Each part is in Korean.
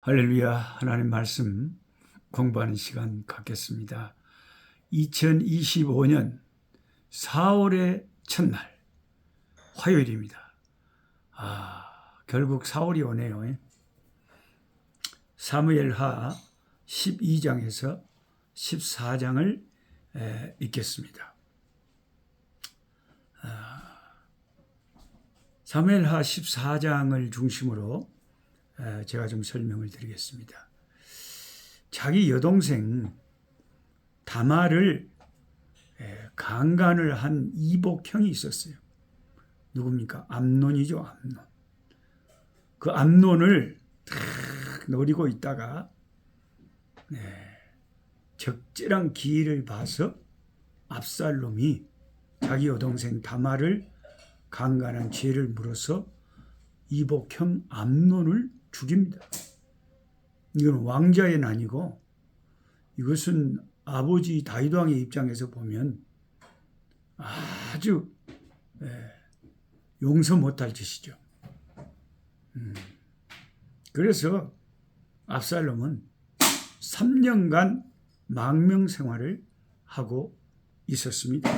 할렐루야. 하나님 말씀 공부하는 시간 갖겠습니다. 2025년 4월의 첫날 화요일입니다. 결국 4월이 오네요. 사무엘하 12장에서 14장을 읽겠습니다. 사무엘하 14장을 중심으로 제가 좀 설명을 드리겠습니다. 자기 여동생 다말을 강간을 한 이복형이 있었어요. 누굽니까? 암논이죠. 암논. 그 암논을 탁 노리고 있다가 적절한 기회를 봐서 압살롬이 자기 여동생 다말을 강간한 죄를 물어서 이복형 암논을 죽입니다. 이건 왕자의 난이고 이것은 아버지 다윗 왕의 입장에서 보면 아주 용서 못할 짓이죠. 그래서 압살롬은 3년간 망명 생활을 하고 있었습니다.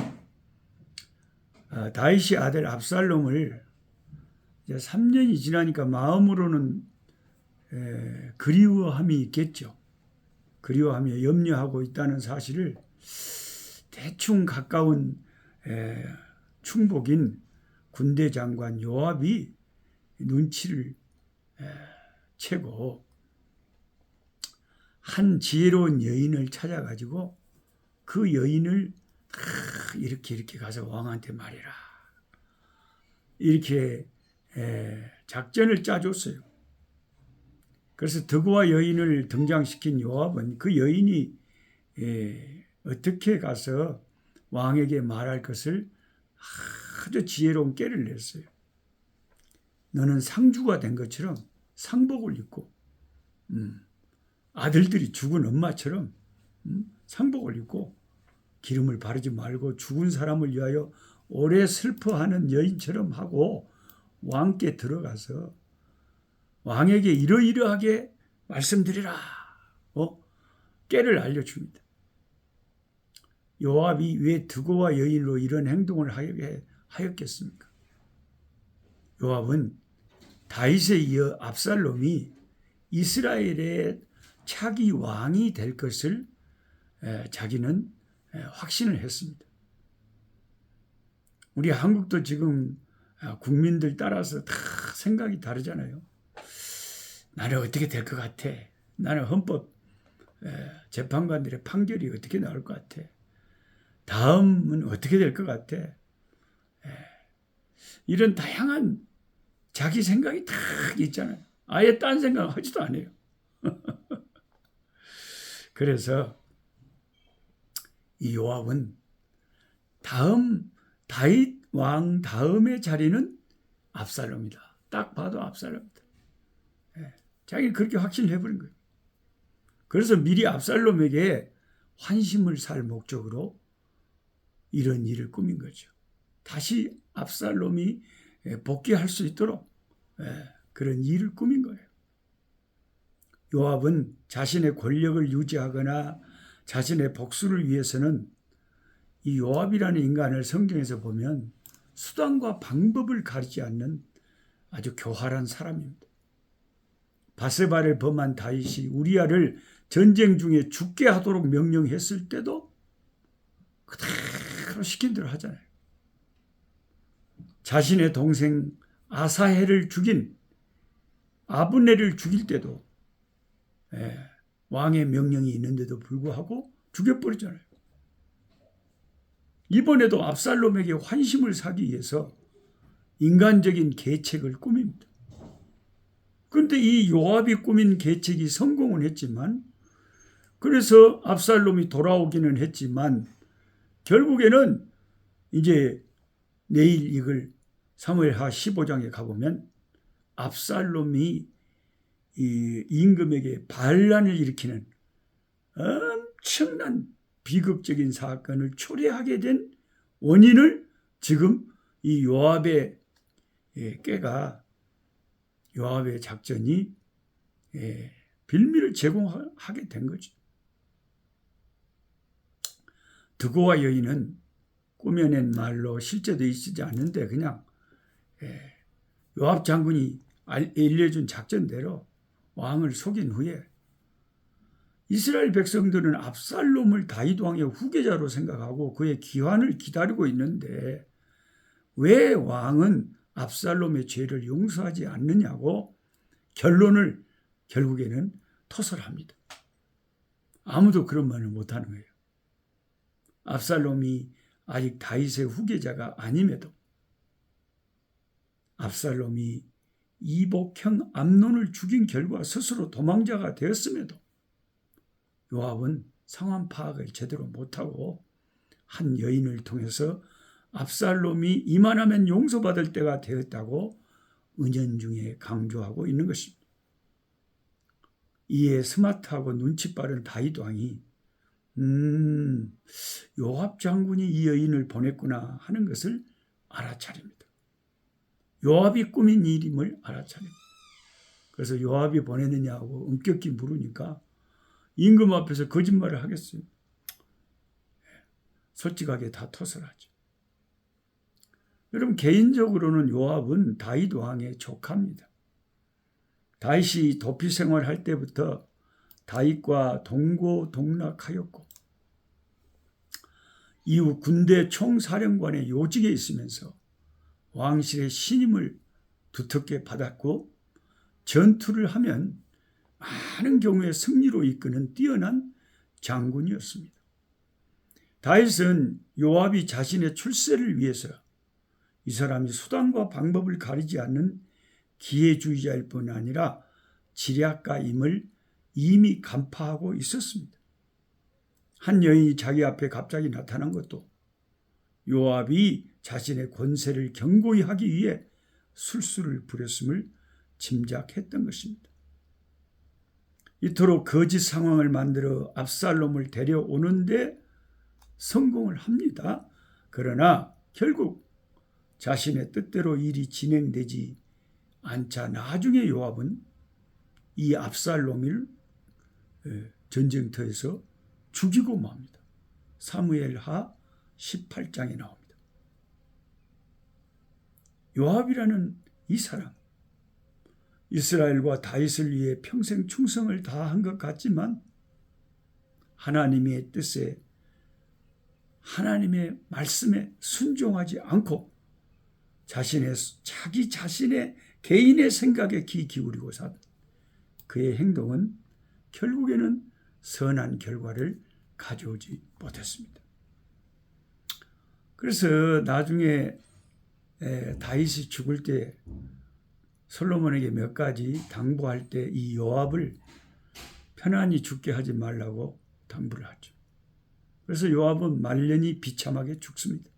다윗의 아들 압살롬을 3년이 지나니까 마음으로는 그리워함이 있겠죠. 그리워하며 염려하고 있다는 사실을 대충 가까운 충복인 군대 장관 요압이 눈치를 채고 한 지혜로운 여인을 찾아가지고 그 여인을 이렇게 가서 왕한테 말해라. 이렇게 작전을 짜줬어요. 그래서 드고와 여인을 등장시킨 요압은 그 여인이 어떻게 가서 왕에게 말할 것을 아주 지혜로운 꾀를 냈어요. 너는 상주가 된 것처럼 상복을 입고 아들들이 죽은 엄마처럼 상복을 입고 기름을 바르지 말고 죽은 사람을 위하여 오래 슬퍼하는 여인처럼 하고 왕께 들어가서 왕에게 이러이러하게 말씀드리라. 꾀를 알려줍니다. 요압이 왜 드고와 여인으로 이런 행동을 하였겠습니까? 요압은 다윗에 이어 압살롬이 이스라엘의 차기 왕이 될 것을 자기는 확신을 했습니다. 우리 한국도 지금 국민들 따라서 다 생각이 다르잖아요. 나는 어떻게 될 것 같아? 나는 헌법 재판관들의 판결이 어떻게 나올 것 같아? 다음은 어떻게 될 것 같아? 이런 다양한 자기 생각이 다 있잖아요. 아예 딴 생각 하지도 않아요. 그래서 이 요압은 다윗 왕 다음의 자리는 압살롬이다. 딱 봐도 압살롬이다. 자기는 그렇게 확신을 해버린 거예요. 그래서 미리 압살롬에게 환심을 살 목적으로 이런 일을 꾸민 거죠. 다시 압살롬이 복귀할 수 있도록 그런 일을 꾸민 거예요. 요압은 자신의 권력을 유지하거나 자신의 복수를 위해서는 이 요압이라는 인간을 성경에서 보면 수단과 방법을 가리지 않는 아주 교활한 사람입니다. 바세바를 범한 다윗이 우리아를 전쟁 중에 죽게 하도록 명령했을 때도 그대로 시킨 대로 하잖아요. 자신의 동생 아사헬을 죽인 아브넬을 죽일 때도 왕의 명령이 있는데도 불구하고 죽여버리잖아요. 이번에도 압살롬에게 환심을 사기 위해서 인간적인 계책을 꾸밉니다. 그런데 이 요압이 꾸민 계책이 성공은 했지만, 그래서 압살롬이 돌아오기는 했지만 결국에는 이제 내일 읽을 사무엘하 15장에 가보면 압살롬이 이 임금에게 반란을 일으키는 엄청난 비극적인 사건을 초래하게 된 원인을 지금 이 요압의 꾀가 요압의 작전이 빌미를 제공하게 된 거죠. 드고와 여인은 꾸며낸 말로 실제도 있지 않는데 그냥 요압 장군이 알려준 작전대로 왕을 속인 후에 이스라엘 백성들은 압살롬을 다윗 왕의 후계자로 생각하고 그의 귀환을 기다리고 있는데 왜 왕은 압살롬의 죄를 용서하지 않느냐고 결론을 결국에는 토설합니다. 아무도 그런 말을 못하는 거예요. 압살롬이 아직 다윗의 후계자가 아님에도 압살롬이 이복형 암논을 죽인 결과 스스로 도망자가 되었음에도 요압은 상황 파악을 제대로 못하고 한 여인을 통해서 압살롬이 이만하면 용서받을 때가 되었다고 은연중에 강조하고 있는 것입니다. 이에 스마트하고 눈치 빠른 다윗 왕이 요압 장군이 이 여인을 보냈구나 하는 것을 알아차립니다. 요압이 꾸민 일임을 알아차립니다. 그래서 요압이 보냈느냐고 엄격히 물으니까 임금 앞에서 거짓말을 하겠어요. 솔직하게 다 토설하죠. 여러분, 개인적으로는 요압은 다윗 왕의 조카입니다. 다윗이 도피 생활할 때부터 다윗과 동고동락하였고 이후 군대 총사령관의 요직에 있으면서 왕실의 신임을 두텁게 받았고 전투를 하면 많은 경우에 승리로 이끄는 뛰어난 장군이었습니다. 다윗은 요압이 자신의 출세를 위해서 이 사람이 수단과 방법을 가리지 않는 기회주의자일 뿐 아니라 지략가임을 이미 간파하고 있었습니다. 한 여인이 자기 앞에 갑자기 나타난 것도 요압이 자신의 권세를 견고히 하기 위해 술수를 부렸음을 짐작했던 것입니다. 이토록 거짓 상황을 만들어 압살롬을 데려오는데 성공을 합니다. 그러나 결국 자신의 뜻대로 일이 진행되지 않자 나중에 요압은 이 압살롬을 전쟁터에서 죽이고 맙니다. 사무엘하 18장에 나옵니다. 요압이라는 이 사람, 이스라엘과 다윗을 위해 평생 충성을 다한 것 같지만 하나님의 뜻에, 하나님의 말씀에 순종하지 않고 자기 자신의 개인의 생각에 귀 기울이고 산 그의 행동은 결국에는 선한 결과를 가져오지 못했습니다. 그래서 나중에 다윗이 죽을 때 솔로몬에게 몇 가지 당부할 때 이 요압을 편안히 죽게 하지 말라고 당부를 하죠. 그래서 요압은 말년이 비참하게 죽습니다.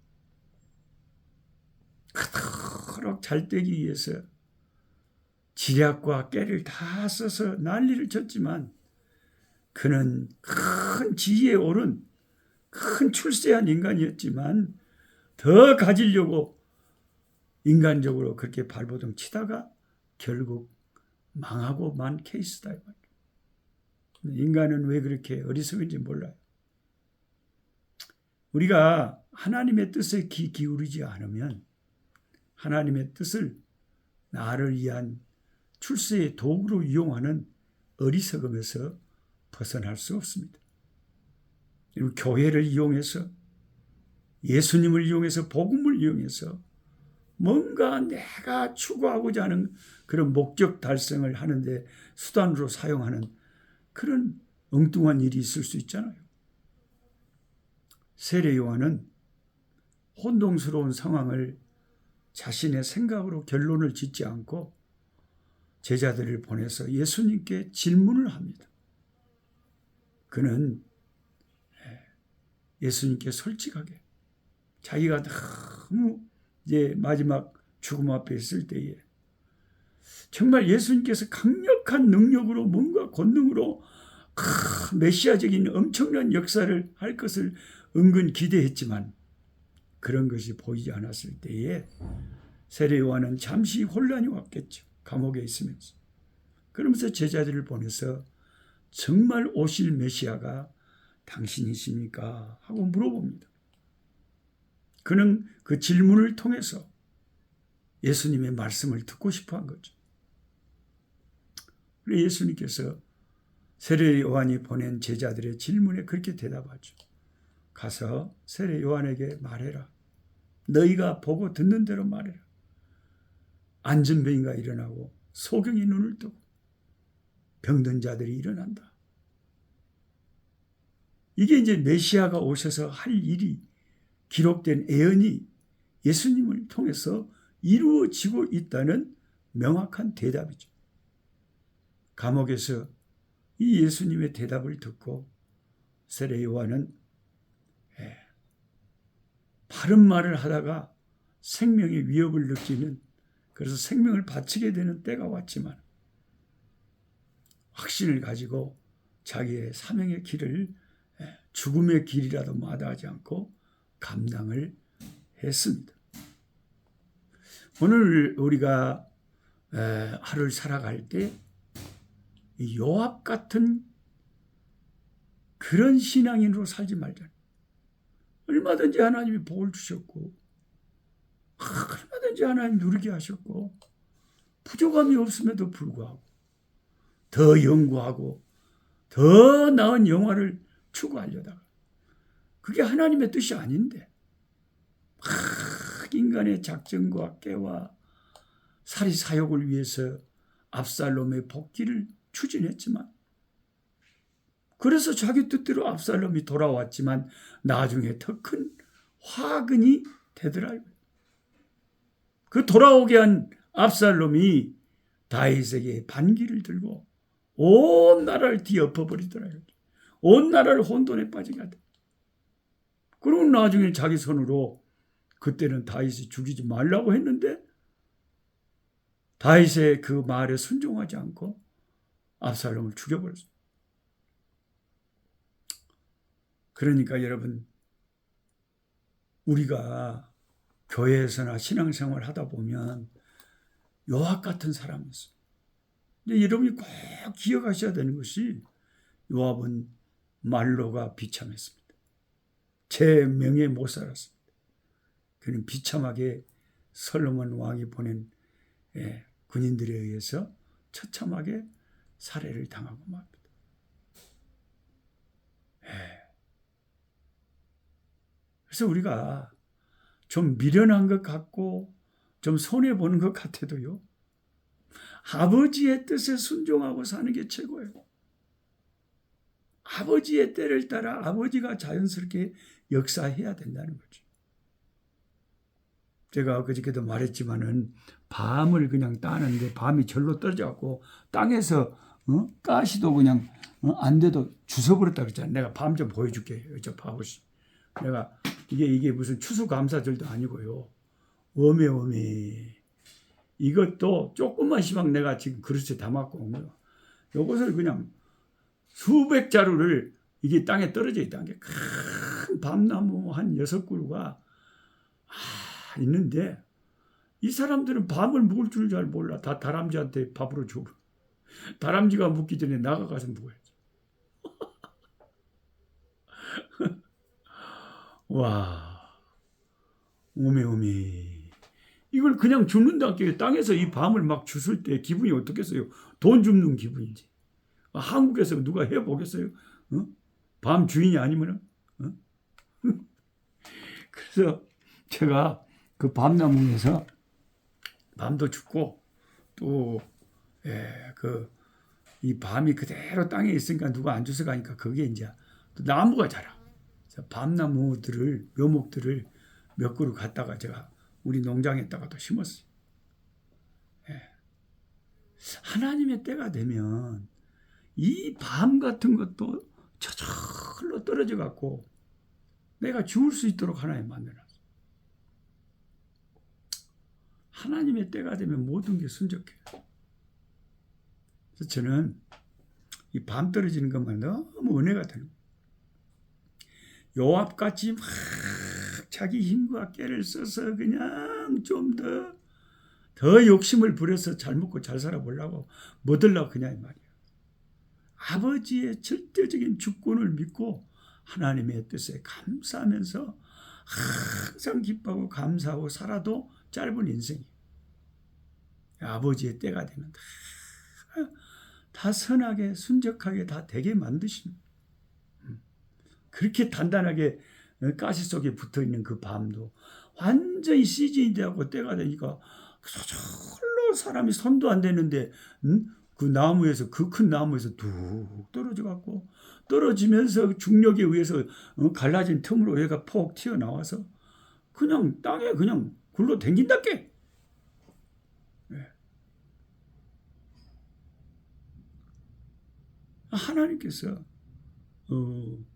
그토록 잘되기 위해서 지략과 깨를 다 써서 난리를 쳤지만 그는 큰 지위에 오른 큰 출세한 인간이었지만 더 가지려고 인간적으로 그렇게 발버둥 치다가 결국 망하고 만 케이스다. 인간은 왜 그렇게 어리석은지 몰라요. 우리가 하나님의 뜻에 귀 기울이지 않으면 하나님의 뜻을 나를 위한 출세의 도구로 이용하는 어리석음에서 벗어날 수 없습니다. 교회를 이용해서, 예수님을 이용해서, 복음을 이용해서 뭔가 내가 추구하고자 하는 그런 목적 달성을 하는데 수단으로 사용하는 그런 엉뚱한 일이 있을 수 있잖아요. 세례 요한은 혼동스러운 상황을 자신의 생각으로 결론을 짓지 않고 제자들을 보내서 예수님께 질문을 합니다. 그는 예수님께 솔직하게 자기가 너무 이제 마지막 죽음 앞에 있을 때에 정말 예수님께서 강력한 능력으로 뭔가 권능으로 메시아적인 엄청난 역사를 할 것을 은근 기대했지만 그런 것이 보이지 않았을 때에 세례 요한은 잠시 혼란이 왔겠죠. 감옥에 있으면서. 그러면서 제자들을 보내서 정말 오실 메시아가 당신이십니까? 하고 물어봅니다. 그는 그 질문을 통해서 예수님의 말씀을 듣고 싶어 한 거죠. 그래서 예수님께서 세례 요한이 보낸 제자들의 질문에 그렇게 대답하죠. 가서 세례 요한에게 말해라. 너희가 보고 듣는 대로 말해라. 안전병이가 일어나고 소경이 눈을 뜨고 병든 자들이 일어난다. 이게 이제 메시아가 오셔서 할 일이 기록된 예언이 예수님을 통해서 이루어지고 있다는 명확한 대답이죠. 감옥에서 이 예수님의 대답을 듣고 세례 요한은 바른 말을 하다가 생명의 위협을 느끼는, 그래서 생명을 바치게 되는 때가 왔지만 확신을 가지고 자기의 사명의 길을 죽음의 길이라도 마다하지 않고 감당을 했습니다. 오늘 우리가 하루를 살아갈 때 요압 같은 그런 신앙인으로 살지 말자. 얼마든지 하나님이 복을 주셨고 얼마든지 하나님 누리게 하셨고 부족함이 없음에도 불구하고 더 연구하고 더 나은 영화를 추구하려다가 그게 하나님의 뜻이 아닌데 막 인간의 작정과 깨와 사리사욕을 위해서 압살롬의 복귀를 추진했지만, 그래서 자기 뜻대로 압살롬이 돌아왔지만 나중에 더 큰 화근이 되더라고요. 그 돌아오게 한 압살롬이 다윗에게 반기를 들고 온 나라를 뒤엎어버리더라고요. 온 나라를 혼돈에 빠지게 하더라고요. 그리고 나중에 자기 손으로, 그때는 다윗이 죽이지 말라고 했는데 다윗의 그 말에 순종하지 않고 압살롬을 죽여버렸어요. 그러니까 여러분, 우리가 교회에서나 신앙생활 하다 보면 요압 같은 사람이 있어요. 근데 여러분이 꼭 기억하셔야 되는 것이, 요압은 말로가 비참했습니다. 제 명예 못 살았습니다. 그는 비참하게 솔로몬 왕이 보낸 군인들에 의해서 처참하게 살해를 당하고 맙니다. 그래서 우리가 좀 미련한 것 같고 좀 손해보는 것 같아도요, 아버지의 뜻에 순종하고 사는 게 최고예요. 아버지의 때를 따라 아버지가 자연스럽게 역사해야 된다는 거죠. 제가 그저께도 말했지만은 밤을 그냥 따는데 밤이 절로 떨어져갖고 땅에서 가시도 그냥 안 돼도 주워버렸다 그랬잖아요. 내가 밤 좀 보여줄게. 저 봐보시. 내가 이게 무슨 추수감사절도 아니고요. 어메 이것도 조금만 시방 내가 지금 그릇에 담았고 온 거예요. 요것을 그냥 수백 자루를 이게 땅에 떨어져 있다는 게 큰 밤나무 한 6그루가 있는데, 이 사람들은 밤을 묵을 줄 잘 몰라. 다 다람쥐한테 밥으로 줘. 다람쥐가 묵기 전에 나가가서 묵어야지. 와, 오메. 이걸 그냥 줍는다. 땅에서 이 밤을 막 주술 때 기분이 어떻겠어요? 돈 줍는 기분이지. 한국에서 누가 해보겠어요? 밤 주인이 아니면은? 그래서 제가 그 밤나무에서 밤도 줍고 또 이 밤이 그대로 땅에 있으니까 누가 안 주워 가니까 그게 이제 또 나무가 자라. 밤나무들을, 묘목들을 몇 그루 갖다가 제가 우리 농장에다가 또 심었어요. 하나님의 때가 되면 이 밤 같은 것도 저절로 떨어져 갖고 내가 죽을 수 있도록 하나님 만들어놨어요. 하나님의 때가 되면 모든 게 순적해요. 그래서 저는 이 밤 떨어지는 것만 너무 은혜가 되는 거예요. 요압같이 막 자기 힘과 깨를 써서 그냥 좀 더 욕심을 부려서 잘 먹고 잘 살아보려고 뭐 들라고 그냥 이 말이야. 아버지의 절대적인 주권을 믿고 하나님의 뜻에 감사하면서 항상 기뻐하고 감사하고 살아도 짧은 인생이에요. 아버지의 때가 되면 다 선하게 순적하게 다 되게 만드십니다. 그렇게 단단하게 가시 속에 붙어있는 그 밤도 완전히 시즌이 되고 때가 되니까 저절로 사람이 손도 안 대는데 그 나무에서 그 큰 나무에서 뚝 떨어져 갖고 떨어지면서 중력에 의해서 갈라진 틈으로 얘가 폭 튀어나와서 그냥 땅에 그냥 굴러 댕긴다께. 하나님께서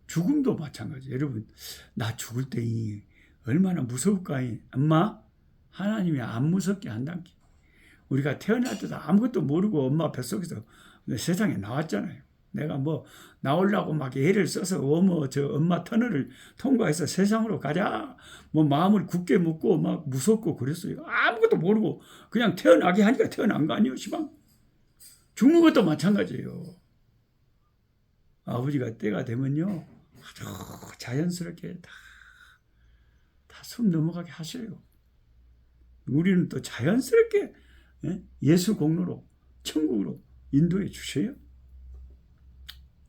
죽음도 마찬가지. 여러분, 나 죽을 때 얼마나 무서울까? 엄마, 하나님이 안 무섭게 한단게. 우리가 태어날 때도 아무것도 모르고 엄마 뱃속에서 세상에 나왔잖아요. 내가 뭐 나오려고 막 애를 써서 엄마 터널을 통과해서 세상으로 가자. 뭐 마음을 굳게 먹고 막 무섭고 그랬어요. 아무것도 모르고 그냥 태어나게 하니까 태어난 거 아니에요, 시방? 죽는 것도 마찬가지예요. 아버지가 때가 되면요, 아주 자연스럽게 다 숨 넘어가게 하셔요. 우리는 또 자연스럽게 예수 공로로 천국으로 인도해 주셔요.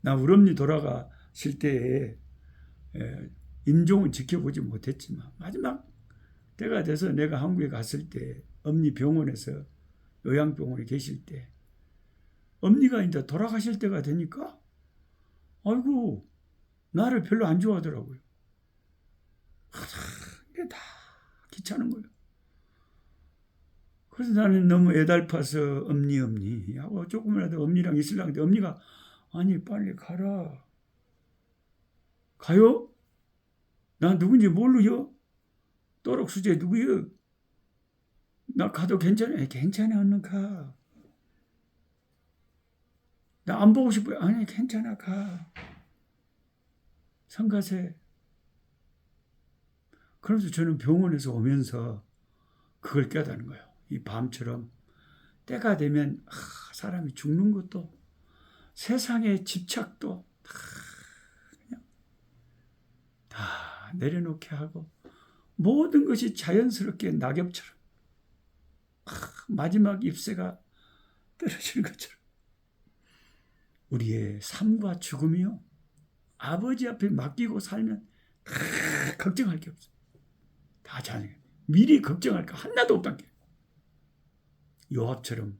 나 우리 엄니 돌아가실 때에 임종은 지켜보지 못했지만 마지막 때가 돼서 내가 한국에 갔을 때 엄니 병원에서 요양병원에 계실 때 엄니가 이제 돌아가실 때가 되니까 아이고 나를 별로 안 좋아하더라고요. 이게 다 귀찮은 거예요. 그래서 나는 너무 애달파서 엄니 하고 조금이라도 엄니랑 있으려고 했는데 엄니가 아니 빨리 가라. 가요? 나 누군지 모르요? 또록수제 누구요? 나 가도 괜찮아? 괜찮아 얼른 가. 나 안 보고 싶어요. 아니 괜찮아 가. 성가세. 그래서 저는 병원에서 오면서 그걸 깨닫는 거예요. 이 밤처럼 때가 되면 사람이 죽는 것도 세상의 집착도 그냥 다 내려놓게 하고 모든 것이 자연스럽게 낙엽처럼 마지막 잎새가 떨어지는 것처럼 우리의 삶과 죽음이요 아버지 앞에 맡기고 살면 다 걱정할 게 없어요. 다 자녀 미리 걱정할 거 하나도 없단 게 요압처럼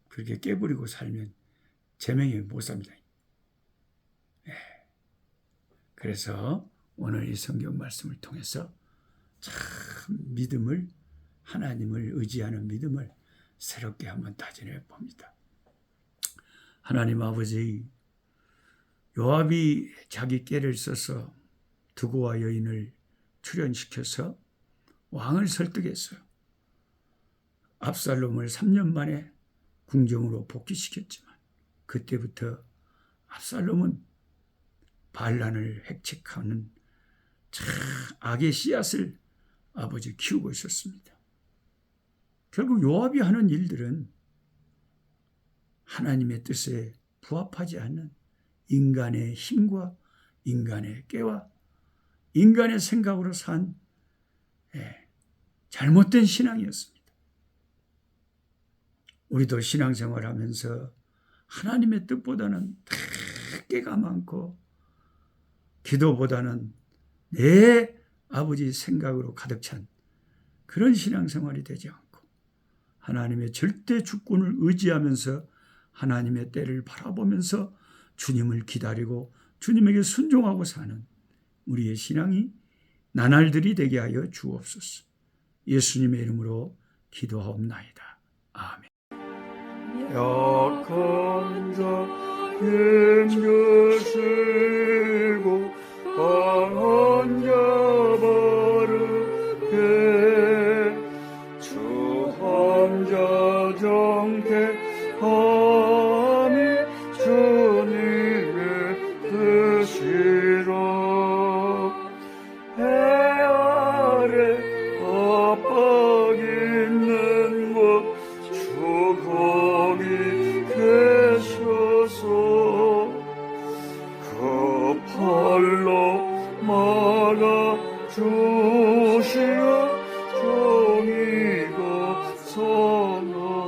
그렇게 깨버리고 살면 제명에 못 삽니다. 그래서 오늘 이 성경 말씀을 통해서 참 믿음을 하나님을 의지하는 믿음을 새롭게 한번 다져내 봅니다. 하나님 아버지 요압이 자기 꾀를 써서 두고와 여인을 출연시켜서 왕을 설득했어요. 압살롬을 3년 만에 궁정으로 복귀시켰지만 그때부터 압살롬은 반란을 획책하는 참 악의 씨앗을 아버지 키우고 있었습니다. 결국 요압이 하는 일들은 하나님의 뜻에 부합하지 않는 인간의 힘과 인간의 꾀와 인간의 생각으로 산 잘못된 신앙이었습니다. 우리도 신앙생활하면서 하나님의 뜻보다는 꾀가 많고 기도보다는 내 아버지 생각으로 가득 찬 그런 신앙생활이 되지 않고 하나님의 절대 주권을 의지하면서 하나님의 때를 바라보면서 주님을 기다리고 주님에게 순종하고 사는 우리의 신앙이 나날들이 되게 하여 주옵소서. 예수님의 이름으로 기도하옵나이다. 아멘. 약한 자 힘주시고 강한 자 바르게 주한 자 정택함이 주님의 뜻이라 해 아래 압박 있는 곳 주 거기 계셔서 살로 말아 주시어 정의가 선하